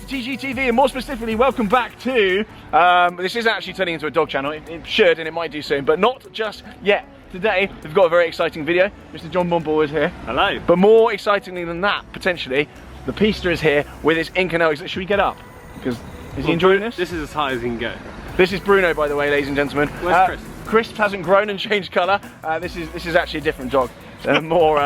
to TGTV, and more specifically, welcome back to, this is actually turning into a dog channel. It should, and it might do soon, but not just yet. Today, we've got a very exciting video. Mr. John Bomball is here. Hello. But more excitingly than that, potentially, the Pista is here with his Inconel. Should we get up? Because is he enjoying this? This is as high as he can go. This is Bruno, by the way, ladies and gentlemen. Where's Chris? Chris hasn't grown and changed colour. This is actually a different dog. More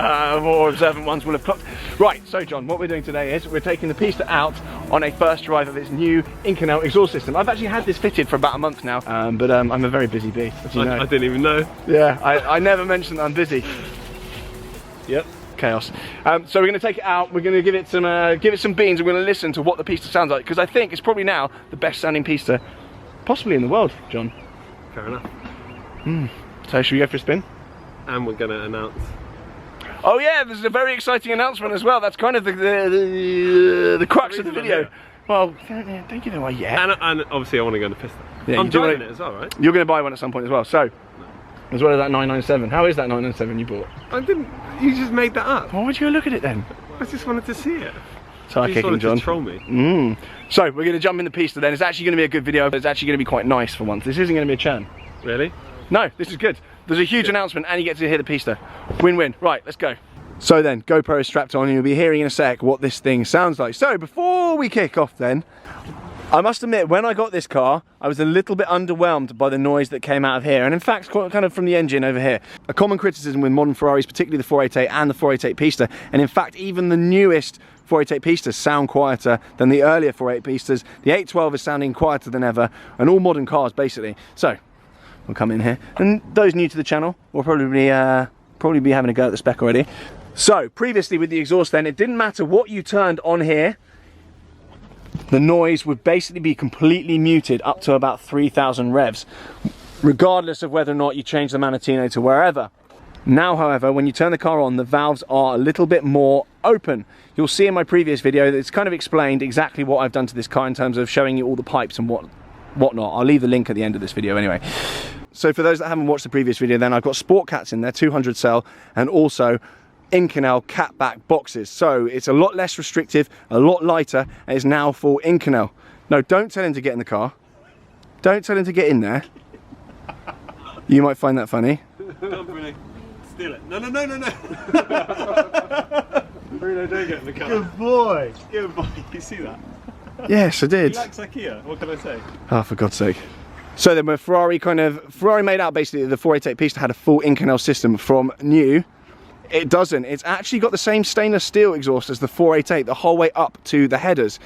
observant ones will have clocked. Right, so John, what we're doing today is we're taking the Pista out on a first drive of its new Inconel exhaust system. I've actually had this fitted for about a month now, but I'm a very busy bee, as you know. I didn't even know. Yeah, I never mentioned that I'm busy. Yep. Chaos. So we're going to take it out. We're going to give it some beans. We're going to listen to what the Pista sounds like, because I think it's probably now the best sounding Pista, possibly in the world, John. Fair enough. So should we go for a spin? And we're going to announce. Oh yeah, there's a very exciting announcement as well. That's kind of the crux of the video. Well, don't give it away yet. And obviously I want to go on the Pista. Yeah, I'm driving it as well, right? You're going to buy one at some point as well. So, as well as that 997. How is that 997 you bought? I didn't. You just made that up. Why would you go look at it then? I just wanted to see it. Tire You just kicking, wanted John. to troll me. So we're going to jump in the Pista then. It's actually going to be a good video. It's actually going to be quite nice for once. This isn't going to be a churn. Really? No, this is good. There's a huge announcement and you get to hear the Pista. Win-win. Right, let's go. So then, GoPro is strapped on and you'll be hearing in a sec what this thing sounds like. So before we kick off then, I must admit, when I got this car, I was a little bit underwhelmed by the noise that came out of here, and in fact, kind of from the engine over here. A common criticism with modern Ferraris, particularly the 488 and the 488 Pista, and in fact, even the newest 488 Pistas sound quieter than the earlier 488 Pistas. The 812 is sounding quieter than ever, and all modern cars, basically. So, we'll come in here, and those new to the channel will probably be having a go at the spec already. So, previously with the exhaust then, it didn't matter what you turned on here, the noise would basically be completely muted up to about 3,000 revs, regardless of whether or not you change the Manatino to wherever. Now, however, when you turn the car on, the valves are a little bit more open. You'll see in my previous video that it's kind of explained exactly what I've done to this car in terms of showing you all the pipes and whatnot. I'll leave the link at the end of this video anyway. So for those that haven't watched the previous video then, I've got Sport Cats in there, 200 cell, and also Inconel catback boxes. So it's a lot less restrictive, a lot lighter, and it's now full Inconel. No, don't tell him to get in the car. Don't tell him to get in there. You might find that funny. Come, Bruno. Steal it. No. Bruno, don't get in the car. Good boy. Good boy. You see that? Yes, I did. He likes IKEA. What can I say? Oh, for God's sake. So then Ferrari made out basically the 488 Pista had a full Inconel system from new. It doesn't. It's actually got the same stainless steel exhaust as the 488 the whole way up to the headers.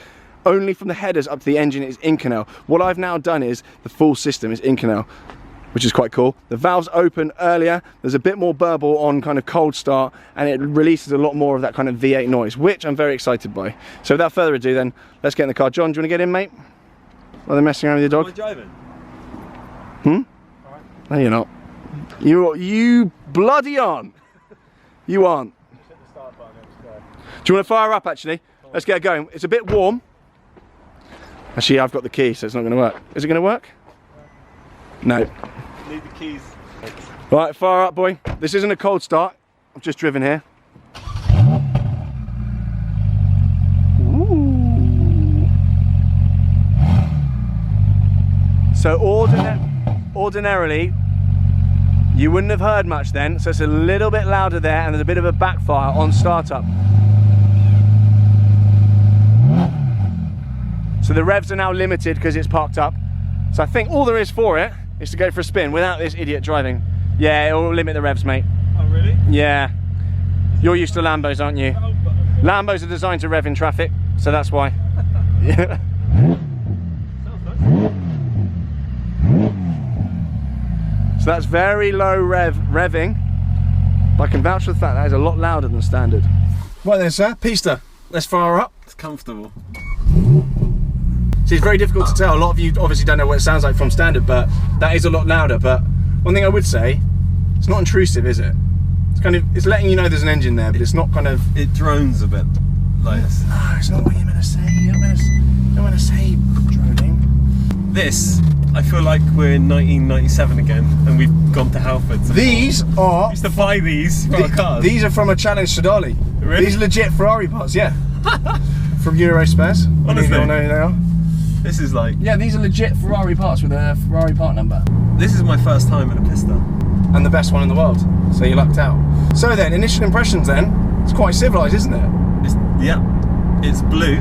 Only from the headers up to the engine is Inconel. What I've now done is the full system is Inconel, which is quite cool. The valves open earlier. There's a bit more burble on kind of cold start, and it releases a lot more of that kind of V8 noise, which I'm very excited by. So without further ado then, let's get in the car. John, do you want to get in, mate? Are they messing around with your dog? Am I driving? Alright. No, you're not. You bloody aren't. You aren't. Just hit the start button. Do you want to fire up actually? Let's get going. It's a bit warm. Actually, I've got the key, so it's not going to work. Is it going to work? No. Need the keys. Right, fire up, boy. This isn't a cold start. I've just driven here. Ooh. So ordinarily, you wouldn't have heard much then, so it's a little bit louder there, and there's a bit of a backfire on startup. So the revs are now limited because it's parked up. So I think all there is for it is to go for a spin without this idiot driving. Yeah, it will limit the revs, mate. Oh, really? Yeah. You're used to Lambos, aren't you? Lambos are designed to rev in traffic, so that's why. Yeah. So that's very low revving, but I can vouch for the fact that is a lot louder than standard. Right then, sir, Pista, let's fire up. It's comfortable. See, it's very difficult to tell. A lot of you obviously don't know what it sounds like from standard, but that is a lot louder. But one thing I would say, it's not intrusive, is it? It's kind of, it's letting you know there's an engine there, but it's not kind of... It drones a bit. Like this. No, it's not what you're meant to say. You don't want to say droning. This, I feel like we're in 1997 again, and we've gone to Halford. These are... We used to buy these for our cars. These are from a Challenge Stradale. Really? These are legit Ferrari parts, yeah. from Eurospares. Honestly. You all know who they are. This is like... Yeah, these are legit Ferrari parts with a Ferrari part number. This is my first time in a Pista. And the best one in the world, so you lucked out. So then, initial impressions then, it's quite civilised, isn't it? It's blue.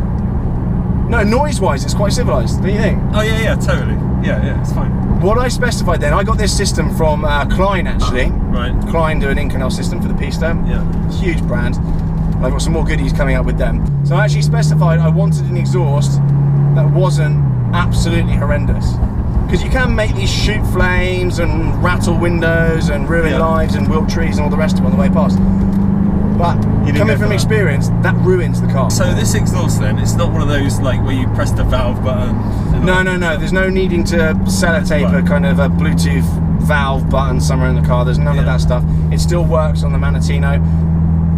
No, noise-wise, it's quite civilised, don't you think? Oh yeah, totally. Yeah, it's fine. What I specified then, I got this system from Klein actually. Right. Klein do an Inconel system for the Pista. Yeah. Huge brand. I've got some more goodies coming up with them. So I actually specified I wanted an exhaust that wasn't absolutely horrendous. Because you can make these shoot flames and rattle windows and ruin lives and wilt trees and all the rest of it on the way past. But coming from experience, that ruins the car. So this exhaust then, it's not one of those like where you press the valve button? No. There's no needing to sellotape a kind of a Bluetooth valve button somewhere in the car. There's none of that stuff. It still works on the Manatino.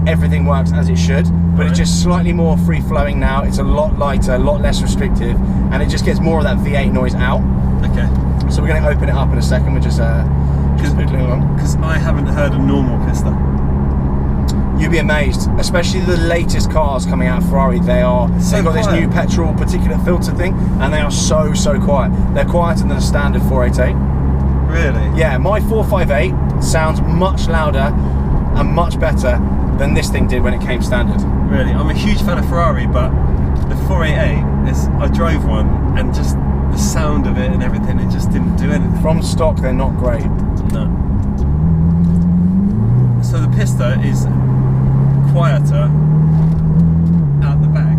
Everything works as it should, but it's just slightly more free-flowing now. It's a lot lighter, a lot less restrictive, and it just gets more of that V8 noise out. Okay. So we're going to open it up in a second. We're just poodling along. Because I haven't heard a normal Pista. You'd be amazed, especially the latest cars coming out of Ferrari. They've got this new petrol particulate filter thing, and they are so quiet. They're quieter than a standard 488. Really? Yeah, my 458 sounds much louder and much better than this thing did when it came standard. Really? I'm a huge fan of Ferrari, but the 488 is, I drove one and just the sound of it and everything, it just didn't do anything. From stock, they're not great. No. So the Pista is quieter out the back.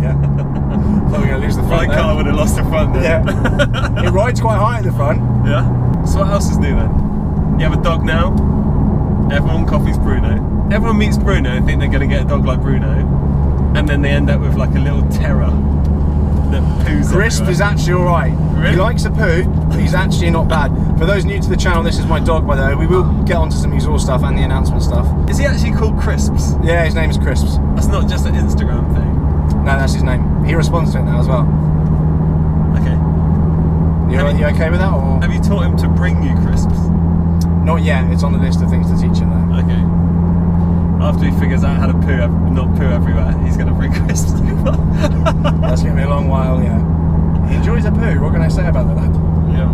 Yeah. Thought we were going to lose the front. My car would have lost the front there. Yeah. It rides quite high at the front. Yeah. So what else is new then? You have a dog now. Everyone copies Bruno. Everyone meets Bruno and think they're going to get a dog like Bruno, and then they end up with like a little terror that poos Crisp everywhere. is actually alright. Really? He likes a poo, but he's actually not bad. For those new to the channel, this is my dog, by the way. We will get onto some exhaust stuff and the announcement stuff. Is he actually called Crisps? Yeah, his name is Crisps. That's not just an Instagram thing. No, that's his name. He responds to it now as well. Okay. You okay with that? Or? Have you taught him to bring you Crisps? Not yet. It's on the list of things to teach him though. Okay. After he figures out how to not poo everywhere, he's going to bring Crisps over. That's going to be a long while, yeah. He enjoys a poo. What can I say about that, lad? Yeah.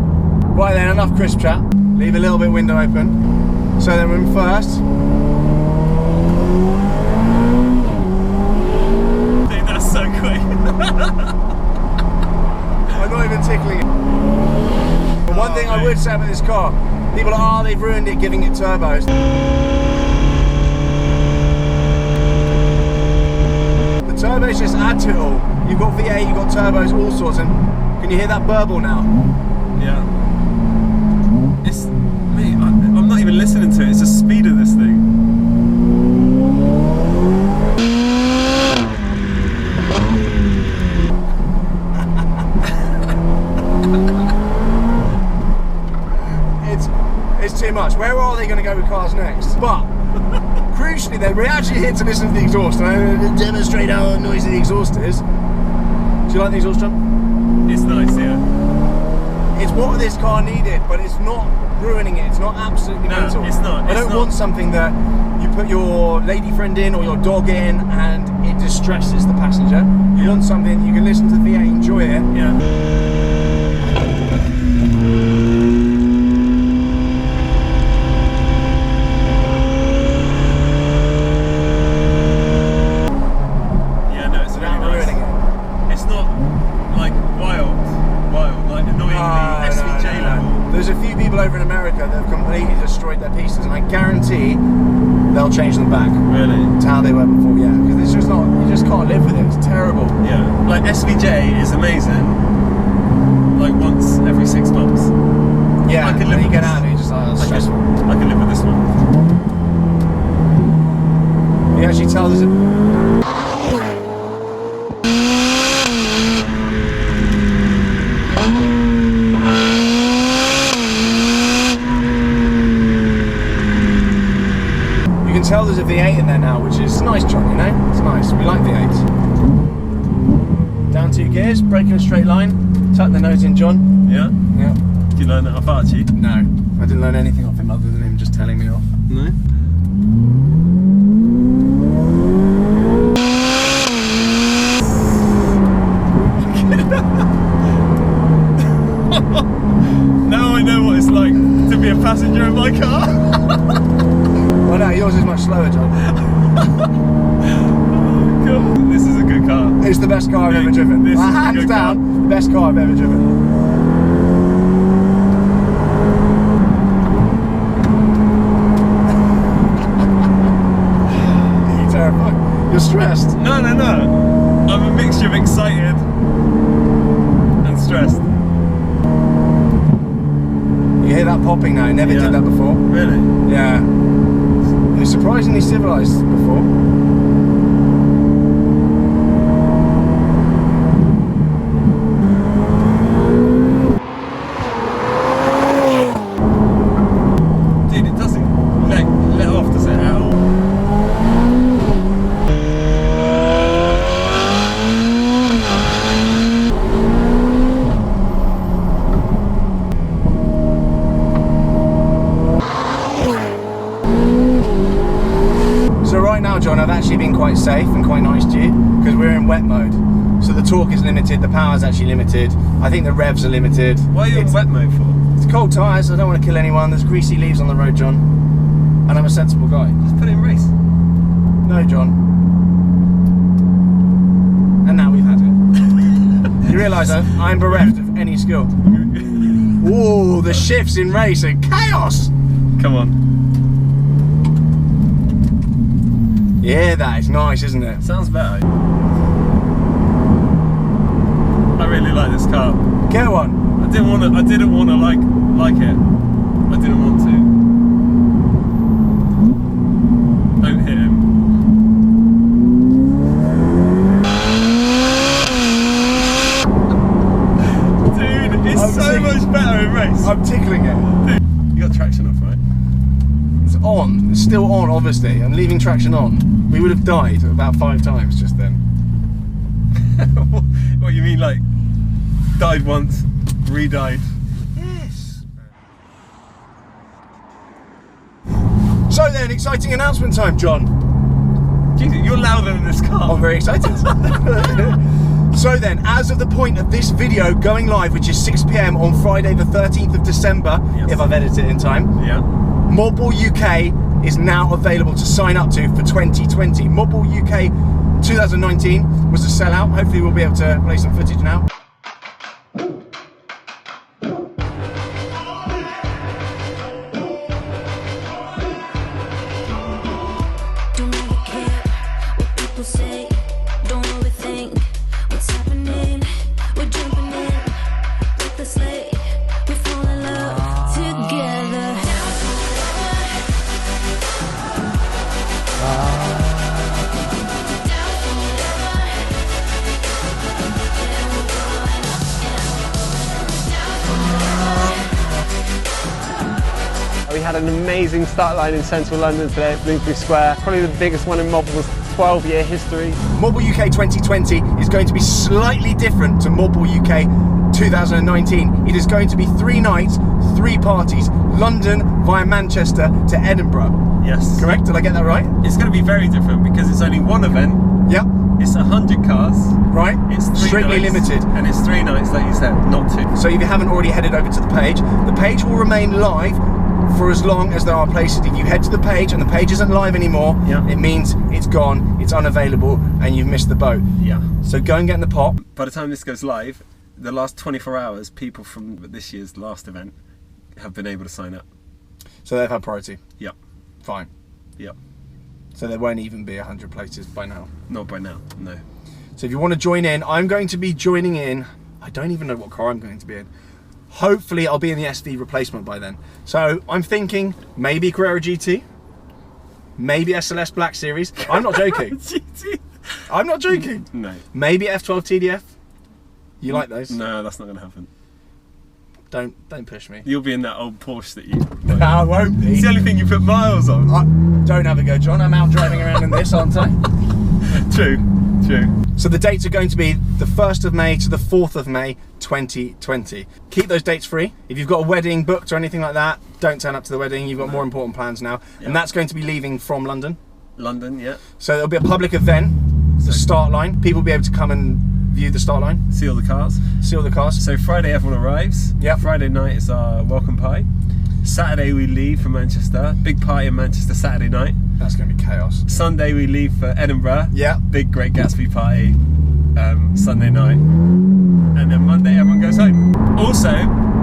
Right then, enough crisp chat. Leave a little bit window open. So then we're in first. Dude, that's so quick. I'm not even tickling it. But one thing I would say about this car, people are, oh, they've ruined it giving it turbos. The turbos just add to it all. You've got V8, you've got turbos, all sorts, and can you hear that burble now? Yeah. It's me. I'm not even listening to it. It's the speed of this thing. It's too much. Where are they going to go with cars next? But crucially, then we're actually here to listen to the exhaust, and I'm going to demonstrate how noisy the exhaust is. Do you like the exhaust, John? It's nice, yeah. It's what this car needed, but it's not ruining it. It's not absolutely mental. It's not. I don't want something that you put your lady friend in or your dog in and it distresses the passenger. You want something that you can listen to the V8, enjoy it. Yeah. Over in America that have completely destroyed their Pistas, and I guarantee they'll change them back. Really? To how they were before, yeah. Because it's just not, you just can't live with it. It's terrible. Yeah. Like SVJ is amazing. Like once every 6 months. Yeah. I can live and you with get this. out of it, you're just like, that's stressful. I can live with this one. You actually tell there's a... Tell there's a V8 in there now, which is nice, John, you know? It's nice. We like V8s. Down 2 gears, brake in a straight line. Tuck the nose in, John. Yeah? Yeah. Did you learn that off Archie? No. I didn't learn anything off him other than him just telling me off. No? yours is much slower, John. God, this is a good car. It's the best car I've ever driven. This is a Hands good car. down, the best car I've ever driven. You're terrified. You're stressed. No. I'm a mixture of excited and stressed. You hear that popping now? I never did that before. Really? Yeah. It was surprisingly civilised before. Dude, it doesn't let off, does it, at all? So right now, John, I've actually been quite safe and quite nice to you because we're in wet mode. So the torque is limited, the power's actually limited. I think the revs are limited. What are you in wet mode for? It's cold tyres, I don't want to kill anyone. There's greasy leaves on the road, John. And I'm a sensible guy. Just put it in race. No, John. And now we've had it. You realise I'm bereft of any skill. Ooh, the shifts in race are chaos! Come on. Yeah, that is nice, isn't it? Sounds better. I really like this car. Get one. I didn't want to like it. I didn't want to. Don't hit him. Dude, it's so much better in race. I'm tickling it. Dude, you got traction off, right? It's on. It's still on, obviously. I'm leaving traction on. We would have died about 5 times just then. What you mean, like died once, re-died? Yes. So then, exciting announcement time, John. Jesus, you're louder than this car. I'm very excited. So then, as of the point of this video going live, which is 6 PM on Friday the 13th of December, Yes. if I've edited it in time, Yeah. Modball UK is now available to sign up to for 2020. Modball UK 2019 was a sellout. Hopefully we'll be able to play some footage now. Don't ever care what people say. Don't overthink what's happening. We're jumping in like the sleigh. We fall in love together. We had an amazing start line in central London today at Bloomsbury Square. Probably the biggest one in Modball's 12-year history. Modball UK 2020 is going to be slightly different to Modball UK 2019. It is going to be 3 nights, 3 parties, London via Manchester to Edinburgh. Yes. Correct? Did I get that right? It's going to be very different because it's only one event. Yep. It's 100 cars. Right? It's 3 strictly nights, limited. and it's 3 nights, like you said, not 2. So if you haven't already headed over to the page will remain live for as long as there are places. If you head to the page and the page isn't live anymore, Yeah. it means it's gone, it's unavailable, and you've missed the boat. Yeah. So go and get in the pot. By the time this goes live, the last 24 hours, people from this year's last event have been able to sign up. So they've had priority. Yep. Fine. Yep. So there won't even be 100 places by now. Not by now, no. So if you want to join in, I'm going to be joining in. I don't even know what car I'm going to be in. Hopefully I'll be in the SV replacement by then. So I'm thinking maybe Carrera GT, maybe SLS Black Series. I'm not joking. GT? I'm not joking. No. Maybe F12 TDF. You like those? No, that's not going to happen. Don't push me. You'll be in that old Porsche that you... No, I won't be. It's the only thing you put miles on. Don't have a go, John. I'm out driving around in this, aren't I? True, true. So the dates are going to be the 1st of May to the 4th of May 2020. Keep those dates free. If you've got a wedding booked or anything like that, don't turn up to the wedding. You've got more important plans now. Yeah. And that's going to be leaving from London. London, yeah. So it'll be a public event, the start line. People will be able to come and view the start line, See all the cars. see all the cars. So Friday everyone arrives. Yep. Friday night is our welcome pie. Saturday we leave for Manchester. Big party in Manchester Saturday night. That's going to be chaos. Sunday we leave for Edinburgh. Yeah. Big Great Gatsby party Sunday night. And then Monday everyone goes home. Also,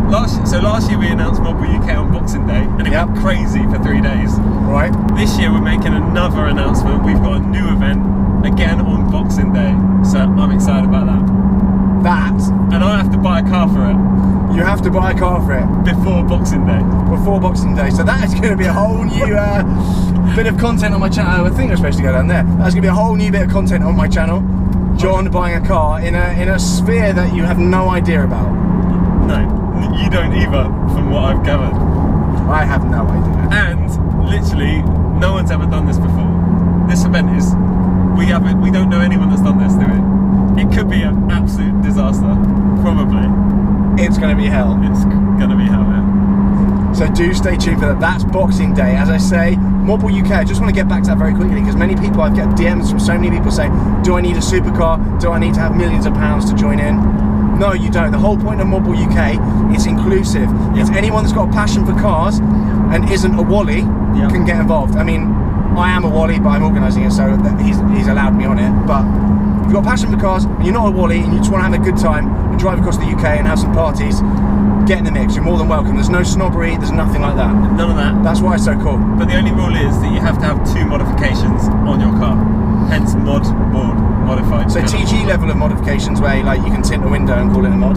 last year we announced Mobile UK on Boxing Day and it went crazy for 3 days. Right. This year we're making another announcement. We've got a new event again on Boxing Day. So I'm excited about that. And I have to buy a car for it. You have to buy a car for it. Before Boxing Day. Before Boxing Day. So that is going to be a whole new bit of content on my channel. I think we're supposed to go down there. That's going to be a whole new bit of content on my channel. John buying a car in a sphere that you have no idea about. No, you don't either, from what I've gathered. I have no idea. And literally, no one's ever done this before. This event is, we don't know anyone that's done this, do we? It could be an absolute disaster, probably. It's going to be hell. It's going to be hell, yeah. So do stay tuned for that. That's Boxing Day. As I say, Mobile UK, I just want to get back to that very quickly because many people, I've got DMs from so many people saying, do I need a supercar? Do I need to have millions of pounds to join in? No, you don't. The whole point of Mobile UK is inclusive. It's anyone that's got a passion for cars and isn't a Wally can get involved. I mean, I am a Wally, but I'm organising it, so that he's allowed me on it. But if you've got a passion for cars and you're not a Wally and you just want to have a good time and drive across the UK and have some parties, get in the mix. You're more than welcome. There's no snobbery. There's nothing like that. None of that. That's why it's so cool. But the only rule is that you have to have 2 modifications on your car. Hence modified. So TG level of modifications where like you can tint a window and call it a mod.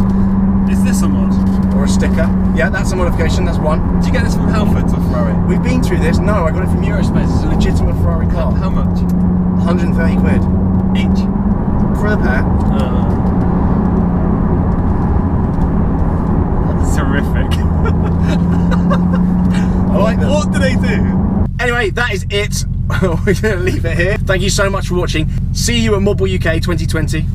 Is this a mod? Or a sticker. Yeah, that's a modification. That's one. Did you get this from Halfords or Ferrari? We've been through this. No, I got it from Eurospace. It's a legitimate Ferrari car. How much? 130 quid. Each? For a pair. That's terrific. I like them. What do they do? Anyway, that is it. We're going to leave it here. Thank you so much for watching. See you at Mobile UK 2020.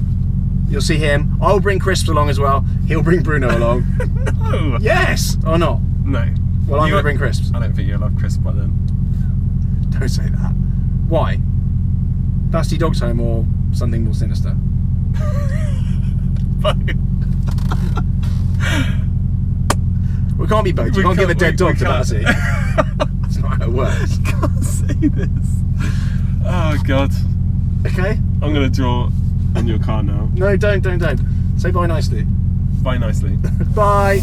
You'll see him. I'll bring Crisps along as well. He'll bring Bruno along. No. Yes or not? No. Well, I'm going to bring Crisps. I don't think you'll have Crisp by then. Don't say that. Why? Dusty Dog's Home or something more sinister? We can't be both. You can't give a dead dog to Battersea. That's not how it works. I can't say this. Oh God. Okay. I'm gonna draw on your car now. No, don't. Say bye nicely. Bye nicely. Bye.